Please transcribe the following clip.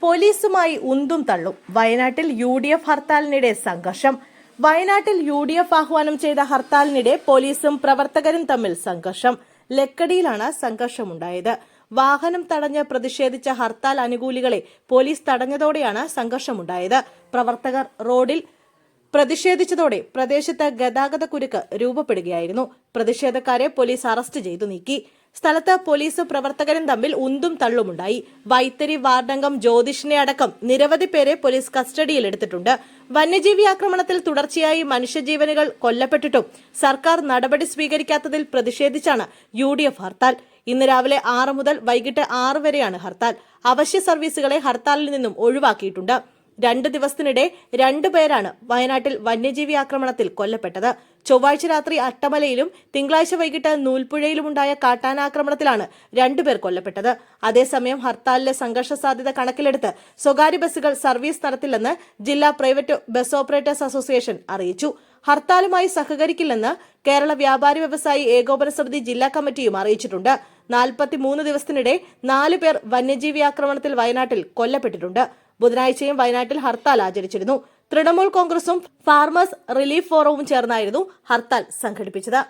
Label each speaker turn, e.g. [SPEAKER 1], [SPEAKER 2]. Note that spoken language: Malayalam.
[SPEAKER 1] പോലീസുമായി ഉന്തും തള്ളും. വയനാട്ടിൽ UDF ഹർത്താലിനിടെ സംഘർഷം. വയനാട്ടിൽ UDF ആഹ്വാനം ചെയ്ത ഹർത്താലിനിടെ പോലീസും പ്രവർത്തകരും തമ്മിൽ സംഘർഷം. ലക്കടിയിലാണ് സംഘർഷമുണ്ടായത്. വാഹനം തടഞ്ഞ് പ്രതിഷേധിച്ച ഹർത്താൽ അനുകൂലികളെ പോലീസ് തടഞ്ഞതോടെയാണ് സംഘർഷമുണ്ടായത്. പ്രവർത്തകർ റോഡിൽ പ്രതിഷേധിച്ചതോടെ പ്രദേശത്ത് ഗതാഗതക്കുരുക്ക് രൂപപ്പെടുകയായിരുന്നു. പ്രതിഷേധക്കാരെ പോലീസ് അറസ്റ്റ് ചെയ്തു നീക്കി. സ്ഥലത്ത് പോലീസും പ്രവർത്തകരും തമ്മിൽ ഉന്തും തള്ളുമുണ്ടായി. വൈത്തരി വാർഡംഗം ജ്യോതിഷിനെ അടക്കം നിരവധി പേരെ പോലീസ് കസ്റ്റഡിയിലെടുത്തിട്ടുണ്ട്. വന്യജീവി ആക്രമണത്തിൽ തുടർച്ചയായി മനുഷ്യജീവനുകൾ കൊല്ലപ്പെട്ടിട്ടും സർക്കാർ നടപടി സ്വീകരിക്കാത്തതിൽ പ്രതിഷേധിച്ചാണ് UDF ഹർത്താൽ. ഇന്ന് രാവിലെ 6 മുതൽ വൈകിട്ട് 6 വരെയാണ് ഹർത്താൽ. അവശ്യ സർവീസുകളെ ഹർത്താലിൽ നിന്നും ഒഴിവാക്കിയിട്ടുണ്ട്. 2 ദിവസത്തിനിടെ 2 പേരാണ് വയനാട്ടിൽ വന്യജീവി ആക്രമണത്തിൽ കൊല്ലപ്പെട്ടത്. ചൊവ്വാഴ്ച രാത്രി അട്ടമലയിലും തിങ്കളാഴ്ച വൈകിട്ട് നൂൽപ്പുഴയിലുമുണ്ടായ കാട്ടാനാക്രമണത്തിലാണ് 2 പേർ കൊല്ലപ്പെട്ടത്. അതേസമയം ഹർത്താലിലെ സംഘർഷ സാധ്യത കണക്കിലെടുത്ത് സ്വകാര്യ ബസ്സുകൾ സർവീസ് നടത്തില്ലെന്ന് ജില്ലാ പ്രൈവറ്റ് ബസ് ഓപ്പറേറ്റേഴ്സ് അസോസിയേഷൻ അറിയിച്ചു. ഹർത്താലുമായി സഹകരിക്കില്ലെന്ന് കേരള വ്യാപാരി വ്യവസായി ഏകോപന സമിതി ജില്ലാ കമ്മിറ്റിയും അറിയിച്ചിട്ടുണ്ട്. 43 ദിവസത്തിനിടെ 4 പേർ വന്യജീവി ആക്രമണത്തിൽ വയനാട്ടിൽ കൊല്ലപ്പെട്ടിട്ടുണ്ട്. ബുധനാഴ്ചയും വയനാട്ടിൽ ഹർത്താൽ ആചരിച്ചിരുന്നു. തൃണമൂൽ കോൺഗ്രസും ഫാർമേഴ്സ് റിലീഫ് ഫോറവും ചേർന്നായിരുന്നു ഹർത്താൽ സംഘടിപ്പിച്ചത്.